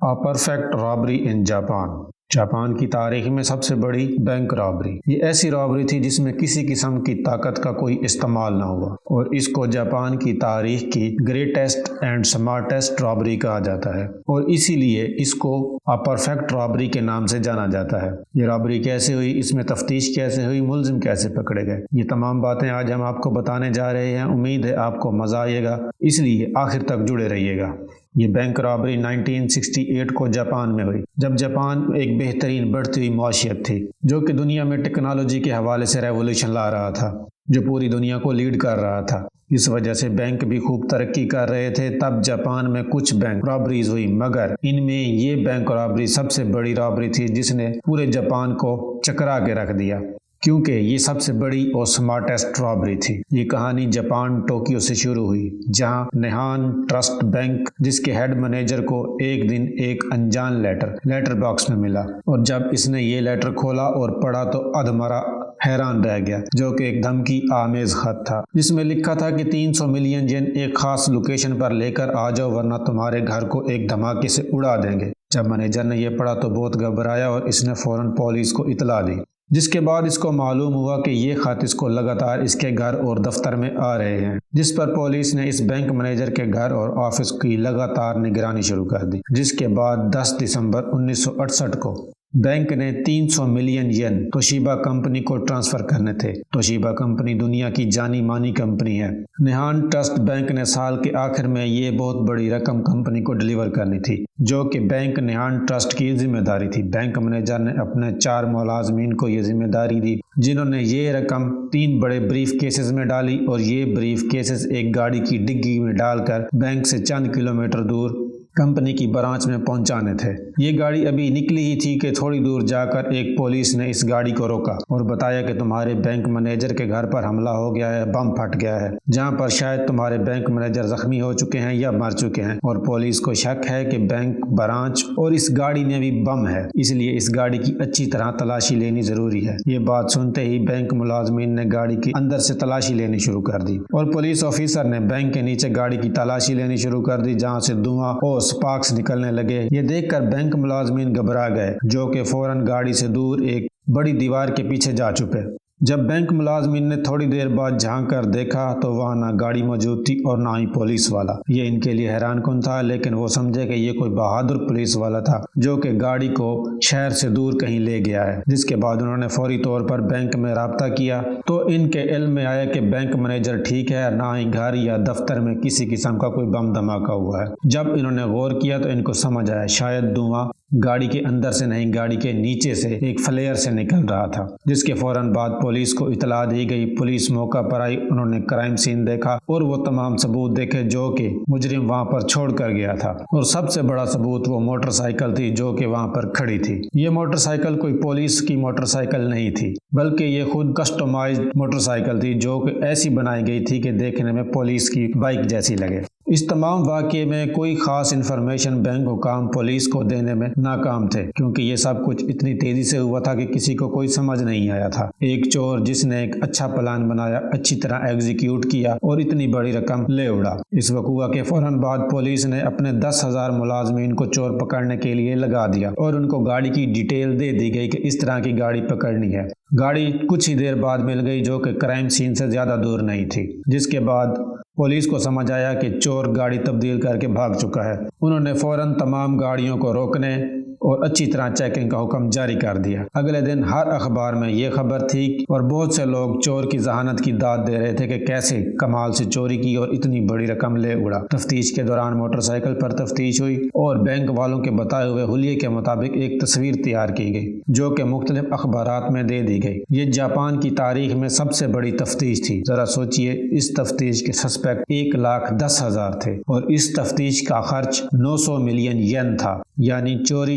A perfect robbery in Japan. Japan کی تاریخ میں سب سے بڑی بینک رابری. یہ ایسی رابری تھی جس میں کسی قسم کی طاقت کا کوئی استعمال نہ ہوا اور اس کو جاپان کی تاریخ کی گریٹسٹ اینڈ سمارٹسٹ رابری کہا جاتا ہے اور اسی لیے اس کو پرفیکٹ رابری کے نام سے جانا جاتا ہے. یہ رابری کیسے ہوئی، اس میں تفتیش کیسے ہوئی، ملزم کیسے پکڑے گئے، یہ تمام باتیں آج ہم آپ کو بتانے جا رہے ہیں. امید ہے آپ کو مزہ آئے گا، اس لیے آخر تک جڑے رہیے گا. یہ بینک رابری 1968 کو جاپان میں ہوئی، جب جاپان ایک بہترین بڑھتی ہوئی معیشت تھی جو کہ دنیا میں ٹیکنالوجی کے حوالے سے ریولوشن لا رہا تھا، جو پوری دنیا کو لیڈ کر رہا تھا. اس وجہ سے بینک بھی خوب ترقی کر رہے تھے. تب جاپان میں کچھ بینک رابریز ہوئی، مگر ان میں یہ بینک رابری سب سے بڑی رابری تھی جس نے پورے جاپان کو چکرا کے رکھ دیا، کیونکہ یہ سب سے بڑی اور سمارٹسٹ رابری تھی. یہ کہانی جاپان ٹوکیو سے شروع ہوئی، جہاں نیہان ٹرسٹ بینک جس کے ہیڈ مینیجر کو ایک دن ایک انجان لیٹر باکس میں ملا، اور جب اس نے یہ لیٹر کھولا اور پڑھا تو ادھمرا حیران رہ گیا، جو کہ ایک دھمکی آمیز خط تھا جس میں لکھا تھا کہ 300 ملین ین ایک خاص لوکیشن پر لے کر آ جاؤ ورنہ تمہارے گھر کو ایک دھماکے سے اڑا دیں گے. جب مینیجر نے یہ پڑھا تو بہت گھبرایا اور اس نے فوراً پولیس کو اطلاع دی، جس کے بعد اس کو معلوم ہوا کہ یہ خط اس کو لگاتار اس کے گھر اور دفتر میں آ رہے ہیں، جس پر پولیس نے اس بینک مینیجر کے گھر اور آفس کی لگاتار نگرانی شروع کر دی. جس کے بعد 10 دسمبر 1968 کو بینک نے 300 ملین ین توشیبا کمپنی کو ٹرانسفر کرنے تھے. توشیبا کمپنی دنیا کی جانی مانی کمپنی ہے. نیہان ٹرسٹ بینک نے سال کے آخر میں یہ بہت بڑی رقم کمپنی کو ڈیلیور کرنی تھی، جو کہ بینک نیہان ٹرسٹ کی ذمہ داری تھی. بینک مینیجر نے اپنے 4 ملازمین کو یہ ذمہ داری دی، جنہوں نے یہ رقم 3 بڑے بریف کیسز میں ڈالی اور یہ بریف کیسز ایک گاڑی کی ڈگی میں ڈال کر بینک سے چند کلومیٹر دور کمپنی کی برانچ میں پہنچانے تھے. یہ گاڑی ابھی نکلی ہی تھی کہ تھوڑی دور جا کر ایک پولیس نے اس گاڑی کو روکا اور بتایا کہ تمہارے بینک مینیجر کے گھر پر حملہ ہو گیا ہے، بم پھٹ گیا ہے، جہاں پر شاید تمہارے بینک مینیجر زخمی ہو چکے ہیں یا مر چکے ہیں، اور پولیس کو شک ہے کہ بینک برانچ اور اس گاڑی میں بھی بم ہے، اس لیے اس گاڑی کی اچھی طرح تلاشی لینی ضروری ہے. یہ بات سنتے ہی بینک ملازمین نے گاڑی کی اندر سے تلاشی لینی شروع کر دی اور پولیس آفیسر نے بینک کے نیچے گاڑی کی تلاشی لینی شروع کر دی، جہاں سے دھواں اور سپارکس نکلنے لگے. یہ دیکھ کر بینک ملازمین گھبرا گئے، جو کہ فوراً گاڑی سے دور ایک بڑی دیوار کے پیچھے جا چھپے. جب بینک ملازمین نے تھوڑی دیر بعد جھانک کر دیکھا تو وہاں نہ گاڑی موجود تھی اور نہ ہی پولیس والا. یہ ان کے لیے حیران کن تھا، لیکن وہ سمجھے کہ یہ کوئی بہادر پولیس والا تھا جو کہ گاڑی کو شہر سے دور کہیں لے گیا ہے. جس کے بعد انہوں نے فوری طور پر بینک میں رابطہ کیا تو ان کے علم میں آیا کہ بینک مینیجر ٹھیک ہے، نہ ہی گھر یا دفتر میں کسی قسم کا کوئی بم دھماکہ ہوا ہے. جب انہوں نے غور کیا تو ان کو سمجھ آیا شاید دھواں گاڑی کے اندر سے نہیں، گاڑی کے نیچے سے ایک فلیئر سے نکل رہا تھا. جس کے فوراً بعد پولیس کو اطلاع دی گئی. پولیس موقع پر آئی، انہوں نے کرائم سین دیکھا اور وہ تمام ثبوت دیکھے جو کہ مجرم وہاں پر چھوڑ کر گیا تھا، اور سب سے بڑا ثبوت وہ موٹر سائیکل تھی جو کہ وہاں پر کھڑی تھی. یہ موٹر سائیکل کوئی پولیس کی موٹر سائیکل نہیں تھی، بلکہ یہ خود کسٹمائزڈ موٹر سائیکل تھی جو کہ ایسی بنائی گئی تھی کہ دیکھنے میں پولیس کی بائک جیسی لگے. اس تمام واقعے میں کوئی خاص انفارمیشن بینک حکام پولیس کو دینے میں ناکام تھے، کیونکہ یہ سب کچھ اتنی تیزی سے ہوا تھا کہ کسی کو کوئی سمجھ نہیں آیا تھا. ایک چور جس نے ایک اچھا پلان بنایا، اچھی طرح ایگزیکیوٹ کیا اور اتنی بڑی رقم لے اڑا. اس وقوع کے فوراً بعد پولیس نے اپنے 10,000 ملازمین کو چور پکڑنے کے لیے لگا دیا اور ان کو گاڑی کی ڈیٹیل دے دی گئی کہ اس طرح کی گاڑی پکڑنی ہے. گاڑی کچھ ہی دیر بعد مل گئی جو کہ کرائم سین سے زیادہ دور نہیں تھی. جس کے بعد پولیس کو سمجھ آیا کہ چور گاڑی تبدیل کر کے بھاگ چکا ہے. انہوں نے فوراً تمام گاڑیوں کو روکنے اور اچھی طرح چیکنگ کا حکم جاری کر دیا. اگلے دن ہر اخبار میں یہ خبر تھی اور بہت سے لوگ چور کی ذہانت کی داد دے رہے تھے کہ کیسے کمال سے چوری کی اور اتنی بڑی رقم لے اڑا. تفتیش کے دوران موٹر سائیکل پر تفتیش ہوئی اور بینک والوں کے بتائے ہوئے حلیے کے مطابق ایک تصویر تیار کی گئی جو کہ مختلف اخبارات میں دے دی گئی. یہ جاپان کی تاریخ میں سب سے بڑی تفتیش تھی. ذرا سوچئے، اس تفتیش کے سسپیکٹ 1,10,000 تھے اور اس تفتیش کا خرچ 900 ملین ین تھا، یعنی چوری